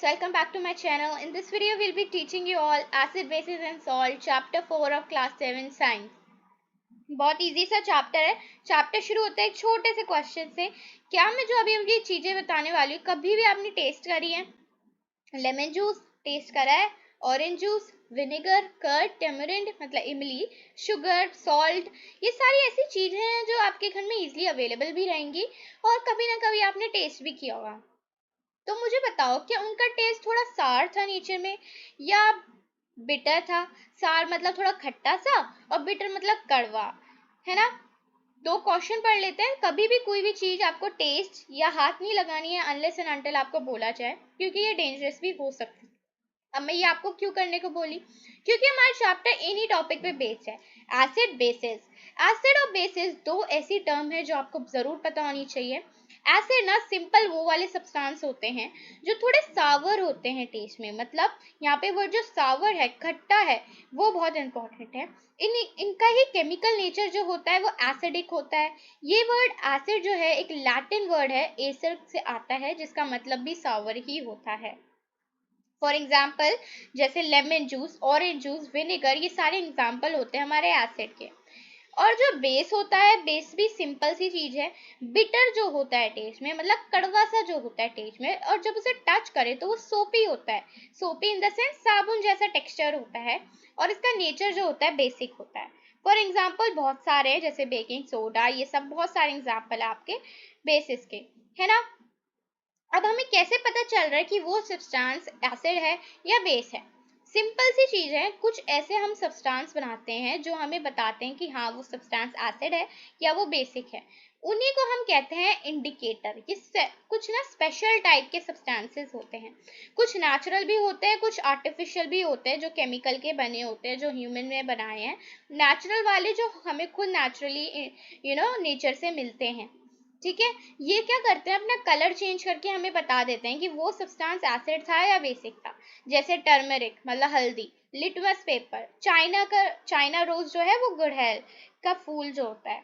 guys, welcome back to my channel. In this video we'll be teaching you all acid, bases and salt chapter 4 of class 7 science. बहुत easy सा chapter है. Chapter शुरू होता है एक छोटे से क्वेश्चन से. क्या मैं जो अभी ये चीजें बताने वाली हूँ कभी भी आपने टेस्ट करी है? लेमन जूस टेस्ट करा है, orange juice, vinegar, curd, tamarind मतलब इमली, शुगर, सॉल्ट, ये सारी ऐसी चीजें हैं जो आपके घर में इजीली अवेलेबल भी रहेंगी और कभी ना कभी आपने टेस्ट भी किया होगा. तो मुझे बताओ, क्या उनका टेस्ट थोड़ा सार था नेचर में या बिटर था? सार मतलब थोड़ा खट्टा सा और बिटर मतलब कड़वा, है ना. दो क्वेश्चन पढ़ लेते हैं. कभी भी कोई भी चीज आपको टेस्ट या हाथ नहीं लगानी है अनलेस एंड अनटिल आपको बोला जाए, क्योंकि ये डेंजरस भी हो सकती है. अब मैं ये आपको क्यों करने को बोली? क्योंकि हमारा चैप्टर इन्हीं टॉपिक पे बेस्ड है, एसिड बेसिस. एसिड और बेसिस दो ऐसी टर्म है जो आपको जरूर पता होनी चाहिए. एसिड ना सिंपल वो वाले सब्सटेंस होते हैं जो थोड़े सावर होते हैं टेस्ट में. मतलब यहाँ पे वर्ड जो सावर है, खट्टा है, वो बहुत इंपॉर्टेंट है. इनका ही केमिकल नेचर जो होता है वो एसिडिक होता है. ये वर्ड एसिड जो है एक लैटिन वर्ड है, एसर से आता है, जिसका मतलब भी सावर ही होता है. फॉर एग्जाम्पल जैसे lemon juice, orange juice, vinegar, ये सारे एग्जाम्पल होते हैं हमारे एसिड के. और जो बेस होता है, बेस भी सिंपल सी चीज है. बिटर जो होता है टेस्ट में, मतलब कड़वा सा जो होता है टेस्ट में, और जब उसे टच करे तो वो सोपी होता है. सोपी इन द सेंस साबुन जैसा टेक्सचर होता है. और इसका नेचर जो होता है बेसिक होता है. फॉर एग्जाम्पल बहुत सारे हैं, जैसे बेकिंग सोडा, ये सब बहुत सारे एग्जाम्पल है आपके बेसिस के, है ना. अब हमें कैसे पता चल रहा है कि वो सब्सटेंस एसिड है या बेस है? सिंपल सी चीज है. कुछ ऐसे हम सब्सटेंस बनाते हैं जो हमें बताते हैं कि हाँ वो सब्सटेंस एसिड है या वो बेसिक है. उन्हीं को हम कहते हैं इंडिकेटर. ये कुछ ना स्पेशल टाइप के सब्सटेंसेस होते हैं. कुछ नेचुरल भी होते हैं, कुछ आर्टिफिशियल भी होते हैं जो केमिकल के बने होते हैं, जो ह्यूमन ने बनाए हैं. नेचुरल वाले जो हमें खुद नेचुरली नेचर से मिलते हैं, ठीक है. ये क्या करते हैं, अपना कलर चेंज करके हमें बता देते हैं कि वो सब्सटेंस एसिड था या बेसिक था. जैसे टर्मरिक मतलब हल्दी, लिटमस पेपर, चाइना रोज जो है वो गुड़हल का फूल जो होता है,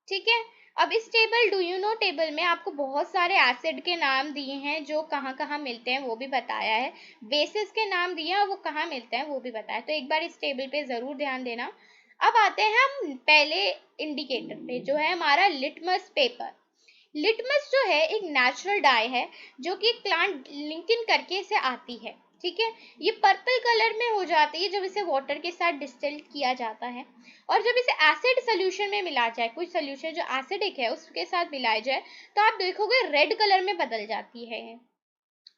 ठीक है. अब इस table, do you know table में आपको बहुत सारे एसिड के नाम दिए हैं जो कहाँ कहाँ मिलते हैं वो भी बताया है. बेसिस के नाम दिए हैं और वो कहाँ मिलते हैं वो भी बताया. तो एक बार इस टेबल पे जरूर ध्यान देना. अब आते हैं हम पहले इंडिकेटर पे, जो है हमारा लिटमस पेपर. लिटमस जो है एक नेचुरल डाई है जो कि प्लांट लिंकन करके इसे आती है, ठीक है. ये पर्पल कलर में हो जाती है जब इसे वाटर के साथ डिस्टिल किया जाता है. और जब इसे एसिड सोल्यूशन में मिला जाए, कोई सोल्यूशन जो एसिडिक है उसके साथ मिलाया जाए, तो आप देखोगे रेड कलर में बदल जाती है.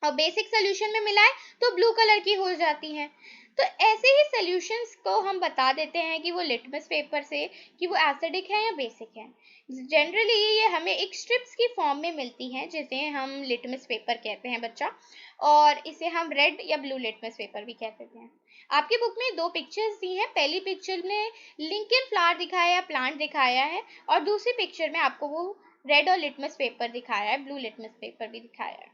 और बेसिक सोल्यूशन में मिलाए तो ब्लू कलर की हो जाती है. तो ऐसे ही सॉल्यूशंस को हम बता देते हैं कि वो लिटमस पेपर से कि वो एसिडिक है या बेसिक है. जनरली ये हमें एक स्ट्रिप्स की फॉर्म में मिलती हैं जिसे हम लिटमस पेपर कहते हैं बच्चा. और इसे हम रेड या ब्लू लिटमस पेपर भी कह देते हैं. आपकी बुक में दो पिक्चर्स दी हैं. पहली पिक्चर में लिंकन फ्लावर दिखाया है, प्लांट दिखाया है, और दूसरी पिक्चर में आपको वो रेड और लिटमस पेपर दिखाया है, ब्लू लिटमस पेपर भी दिखाया है.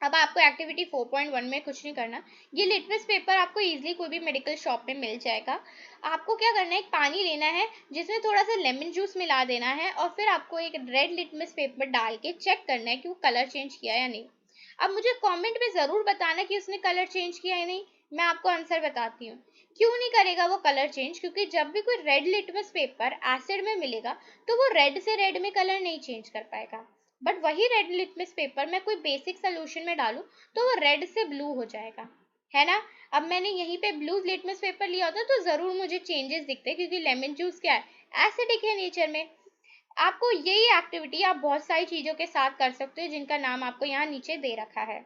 अब आपको एक्टिविटी 4.1 में कुछ नहीं करना. ये लिटमस पेपर आपको इजीली कोई भी मेडिकल शॉप में मिल जाएगा. आपको क्या करना है, एक पानी लेना है जिसमें थोड़ा सा लेमन जूस मिला देना है, और फिर आपको एक रेड लिटमस पेपर डाल के चेक करना है कि वो कलर चेंज किया या नहीं. अब मुझे कमेंट में ज़रूर बताना कि उसने कलर चेंज किया या नहीं. मैं आपको आंसर बताती हूँ. क्यों नहीं करेगा वो कलर चेंज? क्योंकि जब भी कोई रेड लिटमस पेपर एसिड में मिलेगा तो वो रेड से रेड में कलर नहीं चेंज कर पाएगा. बट वही रेड लिटमस पेपर मैं कोई बेसिक सोल्यूशन में डालूं तो वो रेड से ब्लू हो जाएगा, है ना. अब मैंने यहीं पे ब्लू लिटमस पेपर लिया होता तो जरूर मुझे चेंजेस दिखते, क्योंकि लेमन जूस क्या है, एसिडिक है नेचर में. आपको यही एक्टिविटी आप बहुत सारी चीजों के साथ कर सकते हो जिनका नाम आपको यहाँ नीचे दे रखा है.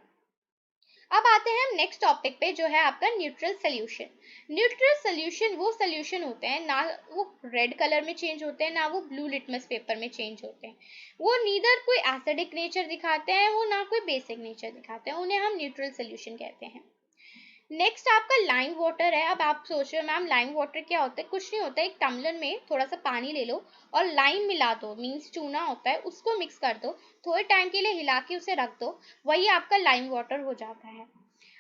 अब आते हैं हम नेक्स्ट टॉपिक पे, जो है आपका न्यूट्रल सोल्यूशन. न्यूट्रल सोल्यूशन वो सोल्यूशन होते हैं, ना वो रेड कलर में चेंज होते हैं ना वो ब्लू लिटमस पेपर में चेंज होते हैं. वो नीदर कोई एसिडिक नेचर दिखाते हैं, वो ना कोई बेसिक नेचर दिखाते हैं. उन्हें हम न्यूट्रल सोल्यूशन कहते हैं. नेक्स्ट आपका लाइम वाटर है. अब आप सोच रहे हो मैम लाइम वाटर क्या होता है? कुछ नहीं होता है. एक टम्बलर में थोड़ा सा पानी ले लो और लाइम मिला दो, मीन्स चूना होता है, उसको मिक्स कर दो, थोड़े टाइम के लिए हिला के उसे रख दो, वही आपका लाइम वाटर हो जाता है.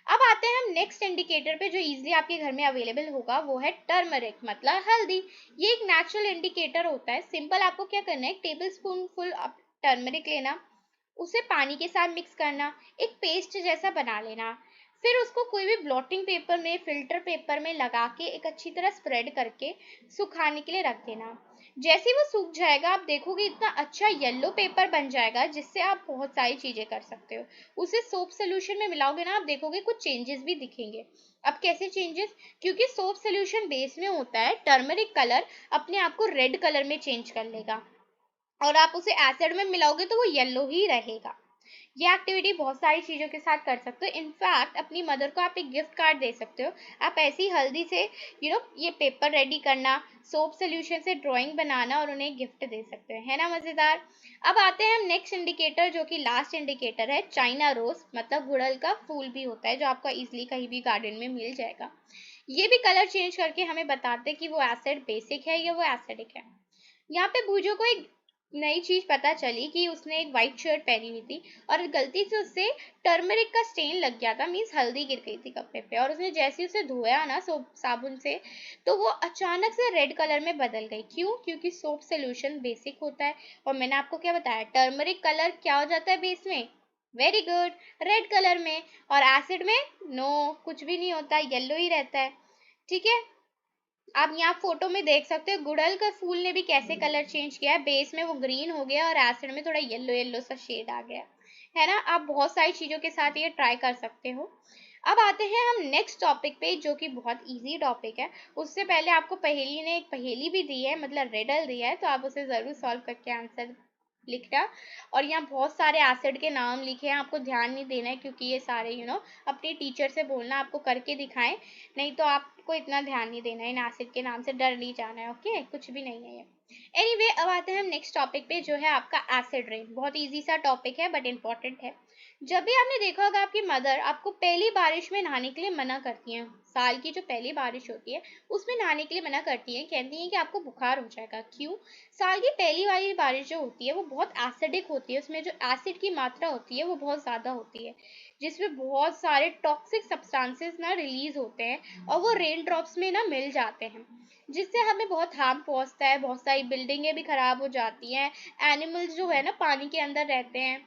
अब आते हैं हम नेक्स्ट इंडिकेटर पे जो इजीली आपके घर में अवेलेबल होगा, वो है टर्मरिक मतलब हल्दी. ये एक नेचुरल इंडिकेटर होता है. सिंपल आपको क्या करना है, एक टेबल स्पून फुल टर्मरिक लेना, उसे पानी के साथ मिक्स करना, एक पेस्ट जैसा बना लेना। फिर उसको कोई भी ब्लॉटिंग पेपर में, फिल्टर पेपर में लगा के एक अच्छी तरह स्प्रेड करके सुखाने के लिए रख देना। जैसे ही वो सूख जाएगा आप देखोगे इतना अच्छा येलो पेपर बन जाएगा जिससे आप बहुत सारी चीजें कर सकते हो। उसे सोप सोल्यूशन में मिलाओगे ना, आप देखोगे कुछ चेंजेस भी दिखेंगे। अब कैसे चेंजेस? क्योंकि सोप सोल्यूशन बेस में होता है, टर्मरिक कलर अपने आप को रेड कलर में चेंज कर लेगा और आप उसे एसिड में मिलाओगे तो वो येलो ही रहेगा। ये एक्टिविटी बहुत सारी चीज़ों के साथ कर सकते हो। इनफैक्ट अपनी मदर को आप एक गिफ्ट कार्ड दे सकते हो। आप ऐसी हल्दी से ये पेपर रेडी करना, सोप सोल्यूशन से ड्राइंग बनाना और उन्हें गिफ्ट दे सकते हो, है ना मज़ेदार। अब आते हैं हम नेक्स्ट इंडिकेटर, जो कि लास्ट इंडिकेटर है, चाइना रोज, मतलब गुड़हल का फूल भी होता है जो आपको इजीली कहीं भी गार्डन में मिल जाएगा। ये भी कलर चेंज करके हमें बताते हैं कि वो एसिड बेसिक है या वो एसिडिक है। यहाँ पे बूजो को एक नई चीज पता चली कि उसने एक व्हाइट शर्ट पहनी हुई थी और गलती से उससे टर्मरिक का स्टेन लग गया था, मीन्स हल्दी गिर गई थी कपड़े पे, और उसने जैसे ही उसे धोया ना सोप साबुन से, तो वो अचानक से रेड कलर में बदल गई। क्यों? क्योंकि सोप सोल्यूशन बेसिक होता है और मैंने आपको क्या बताया, टर्मरिक कलर क्या हो जाता है बेस में? वेरी गुड, रेड कलर में। और एसिड में नो, कुछ भी नहीं होता, येलो ही रहता है। ठीक है, आप यहाँ फोटो में देख सकते हो गुड़हल का फूल ने भी कैसे कलर चेंज किया है, बेस में वो ग्रीन हो गया और एसिड में थोड़ा येलो येलो सा शेड आ गया, है ना। आप बहुत सारी चीजों के साथ ये ट्राई कर सकते हो। अब आते हैं हम नेक्स्ट टॉपिक पे, जो कि बहुत इजी टॉपिक है। उससे पहले आपको पहेली ने एक पहेली भी दी है, मतलब रिडल दिया है, तो आप उसे जरूर सॉल्व करके आंसर लिखना। और यहाँ बहुत सारे एसिड के नाम लिखे हैं, आपको ध्यान नहीं देना है क्योंकि ये सारे अपने टीचर से बोलना आपको करके दिखाएं, नहीं तो आपको इतना ध्यान नहीं देना है, इन एसिड के नाम से डर नहीं जाना है। ओके, कुछ भी नहीं है ये। एनीवे, अब आते हैं हम नेक्स्ट टॉपिक पे, जो है आपका एसिड रेन। बहुत इजी सा टॉपिक है बट इम्पोर्टेंट है। जब भी आपने देखा होगा आपकी मदर आपको पहली बारिश में नहाने के लिए मना करती हैं, साल की जो पहली बारिश होती है उसमें नहाने के लिए मना करती हैं, कहती हैं कि आपको बुखार हो जाएगा। क्यों? साल की पहली वाली बारिश जो होती है वो बहुत एसिडिक होती है, उसमें जो एसिड की मात्रा होती है वो बहुत ज़्यादा होती है, जिसमें बहुत सारे टॉक्सिक सब्सटेंसेस ना रिलीज होते हैं और वो रेन ड्रॉप्स में ना मिल जाते हैं, जिससे हमें बहुत हार्म पहुंचता है। बहुत सारी बिल्डिंगें भी खराब हो जाती हैं, एनिमल्स जो है ना पानी के अंदर रहते हैं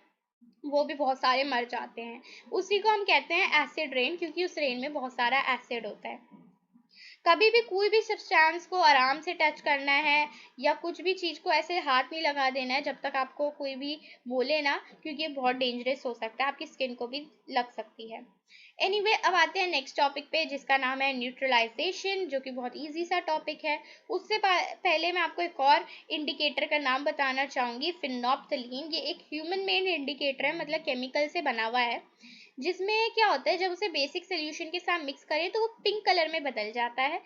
वो भी बहुत सारे मर जाते हैं। उसी को हम कहते हैं एसिड रेन, क्योंकि उस रेन में बहुत सारा एसिड होता है। कभी भी कोई भी सब्सटेंस को आराम से टच करना है या कुछ भी चीज़ को ऐसे हाथ नहीं लगा देना है जब तक आपको कोई भी बोले ना, क्योंकि ये बहुत डेंजरस हो सकता है, आपकी स्किन को भी लग सकती है। एनीवे, अब आते हैं नेक्स्ट टॉपिक पे, जिसका नाम है न्यूट्रलाइजेशन, जो कि बहुत इजी सा टॉपिक है। उससे पहले मैं आपको एक और इंडिकेटर का नाम बताना चाहूंगी, फिनोप्थलीन। ये एक ह्यूमन मेड इंडिकेटर है, मतलब केमिकल से बना हुआ है, जिसमें क्या होता है जब उसे बेसिक सोल्यूशन के साथ मिक्स करें तो वो पिंक कलर में बदल जाता है,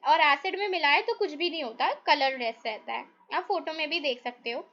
और एसिड में मिलाए तो कुछ भी नहीं होता, कलर लेस रहता है। आप फोटो में भी देख सकते हो।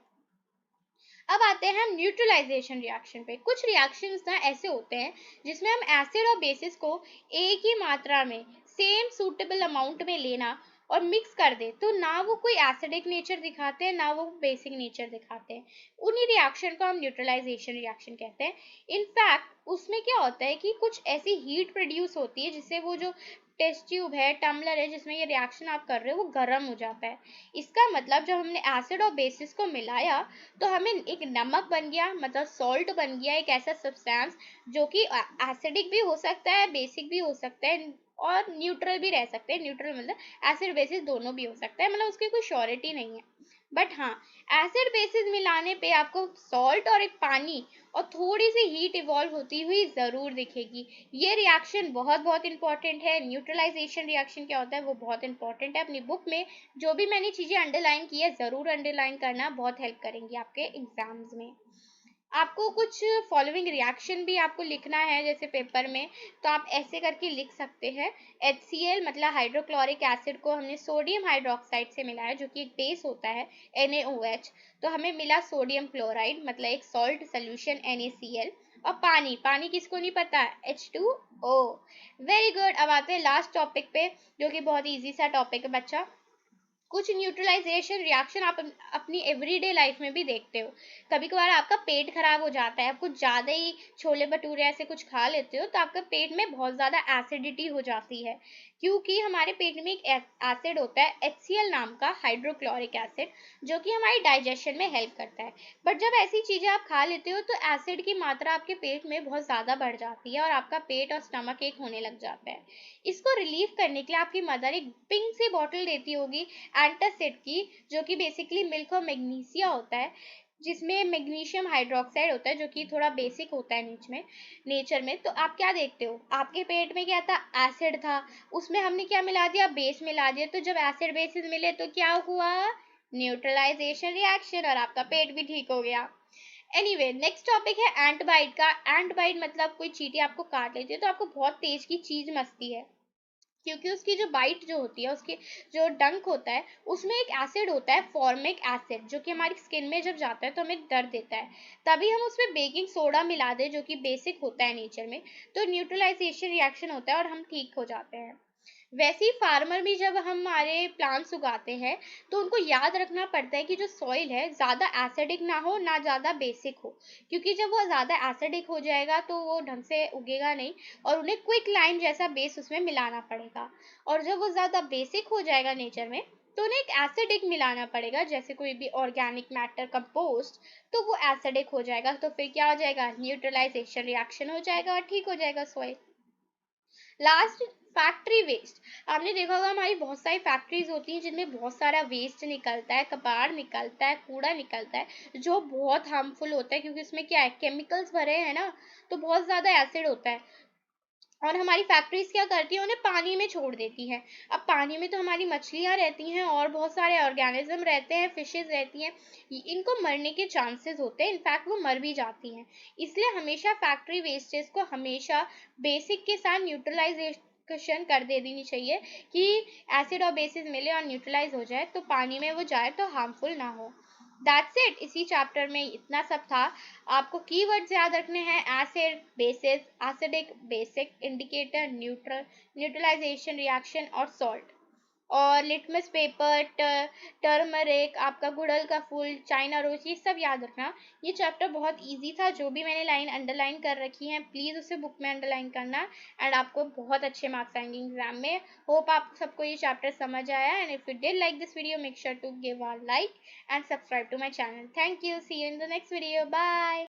अब आते हैं हम न्यूट्रलाइजेशन रिएक्शन पे। कुछ रिएक्शंस ना ऐसे होते हैं जिसमें हम एसिड और बेसिस को एक ही मात्रा में, सेम सूटेबल अमाउंट में लेना और मिक्स कर दे, तो ना वो कोई एसिडिक नेचर दिखाते हैं ना वो बेसिक नेचर दिखाते हैं। उन्हीं रिएक्शन को हम न्यूट्रलाइजेशन रिएक्शन कहते हैं। इनफैक्ट उसमें क्या होता है कि कुछ ऐसी हीट प्रोड्यूस होती है जिससे वो जो टेस्ट ट्यूब है, टम्बलर है जिसमें ये रिएक्शन आप कर रहे हो, वो गर्म हो जाता है। इसका मतलब जब हमने एसिड और बेसिस को मिलाया तो हमें एक नमक बन गया, मतलब सॉल्ट बन गया, एक ऐसा सब्सटेंस जो कि एसिडिक भी हो सकता है, बेसिक भी हो सकता है और न्यूट्रल भी रह सकते हैं। न्यूट्रल मतलब एसिड बेसिस दोनों भी हो सकता है, मतलब उसकी कोई श्योरिटी नहीं है। बट हाँ, एसिड बेसिस मिलाने पे आपको सॉल्ट और एक पानी और थोड़ी सी हीट इवॉल्व होती हुई जरूर दिखेगी। ये रिएक्शन बहुत बहुत इंपॉर्टेंट है। न्यूट्रलाइजेशन रिएक्शन क्या होता है वो बहुत इंपॉर्टेंट है। अपनी बुक में जो भी मैंने चीजें अंडरलाइन की है जरूर अंडरलाइन करना, बहुत हेल्प करेंगी आपके एग्जाम्स में। आपको कुछ फॉलोइंग रिएक्शन भी आपको लिखना है जैसे पेपर में, तो आप ऐसे करके लिख सकते हैं। HCl मतलब हाइड्रोक्लोरिक एसिड को हमने सोडियम हाइड्रोक्साइड से मिलाया, जो कि एक बेस होता है NaOH, तो हमें मिला सोडियम क्लोराइड, मतलब एक सॉल्ट सोल्यूशन NaCl। और पानी, पानी किसको नहीं पता, H2O। Very good. अब आते हैं लास्ट टॉपिक पे, जो कि बहुत इजी सा टॉपिक है बच्चा, कुछ न्यूट्रलाइजेशन रिएक्शन आप अपनी एवरीडे लाइफ में भी देखते हो। कभी कभार आपका पेट खराब हो जाता है, आप कुछ ज़्यादा ही छोले भटूरे ऐसे कुछ खा लेते हो तो आपका पेट में बहुत ज़्यादा एसिडिटी हो जाती है, क्योंकि हमारे पेट में एक एसिड होता है HCl नाम का, हाइड्रोक्लोरिक एसिड, जो कि हमारी डाइजेशन में हेल्प करता है। बट जब ऐसी चीज़ें आप खा लेते हो तो एसिड की मात्रा आपके पेट में बहुत ज़्यादा बढ़ जाती है और आपका पेट और स्टमक एक होने लग जाता है। इसको रिलीव करने के लिए आपकी मदर एक पिंक सी बॉटल देती होगी एंटासिड की, जो कि बेसिकली मिल्क और मैग्नीसिया होता है, जिसमें मैग्नीशियम हाइड्रोक्साइड होता है, जो कि थोड़ा बेसिक होता है नेचर में। तो आप क्या देखते हो, आपके पेट में क्या था, एसिड था, उसमें हमने क्या मिला दिया, बेस मिला दिया। तो जब एसिड बेसिस मिले तो क्या हुआ, न्यूट्रलाइजेशन रिएक्शन, और आपका पेट भी ठीक हो गया। एनीवे, नेक्स्ट टॉपिक है एंट बाइट का। एंट बाइट मतलब कोई चींटी आपको काट लेती है तो आपको बहुत तेज की चीज मचती है, क्योंकि उसकी जो बाइट जो होती है, उसकी जो डंक होता है, उसमें एक एसिड होता है, फॉर्मिक एसिड, जो कि हमारी स्किन में जब जाता है तो हमें दर्द देता है। तभी हम उसमें बेकिंग सोडा मिला दें, जो कि बेसिक होता है नेचर में, तो न्यूट्रलाइजेशन रिएक्शन होता है और हम ठीक हो जाते हैं। वैसे ही फार्मर भी जब हमारे प्लांट्स उगाते हैं तो उनको याद रखना पड़ता है कि जो सॉइल है ज़्यादा एसिडिक ना हो ना ज़्यादा बेसिक हो, क्योंकि जब वो ज़्यादा एसिडिक हो जाएगा तो वो ढंग से उगेगा नहीं और उन्हें क्विक लाइम जैसा बेस उसमें मिलाना पड़ेगा। और जब वो ज़्यादा बेसिक हो जाएगा नेचर में तो उन्हें एक एसिडिक मिलाना पड़ेगा, जैसे कोई भी ऑर्गेनिक मैटर कंपोस्ट, तो वो एसिडिक हो जाएगा। तो फिर क्या हो जाएगा, न्यूट्रलाइजेशन रिएक्शन हो जाएगा और ठीक हो जाएगा सॉइल। Last, factory waste. आपने देखा होगा हमारी बहुत सारी फैक्ट्रीज होती हैं जिनमें बहुत सारा वेस्ट निकलता है, कबाड़ निकलता है, कूड़ा निकलता है, जो बहुत हार्मफुल होता है, क्योंकि उसमें क्या है, केमिकल्स भरे हैं ना, तो बहुत ज़्यादा एसिड होता है। और हमारी फैक्ट्रीज क्या करती है, उन्हें पानी में छोड़ देती हैं। अब पानी में तो हमारी मछलियाँ रहती हैं और बहुत सारे ऑर्गेनिज्म रहते हैं, फिशेज रहती हैं, इनको मरने के चांसेस होते हैं, इनफैक्ट वो मर भी जाती हैं। इसलिए हमेशा फैक्ट्री वेस्टेज को हमेशा बेसिक के साथ न्यूट्रलाइजेशन कर दे देनी चाहिए, कि एसिड और बेसिस मिले और न्यूट्रलाइज हो जाए, तो पानी में वो जाए तो हार्मफुल ना हो। दैट्स इट, इसी चैप्टर में इतना सब था। आपको कीवर्ड्स याद रखने हैं, acid, bases, acidic, basic, indicator, neutral, neutralization reaction और सॉल्ट। और लिटमस पेपर, टर्मरिक, आपका गुड़हल का फूल, चाइना रोज, ये सब याद रखना। ये चैप्टर बहुत इजी था, जो भी मैंने लाइन अंडरलाइन कर रखी है प्लीज़ उसे बुक में अंडरलाइन करना, एंड आपको बहुत अच्छे मार्क्स आएंगे एग्जाम में। होप आप सबको ये चैप्टर समझ आया, and if you did like this video make sure to give a like and subscribe to my channel. Thank you. See you in the next video. Bye.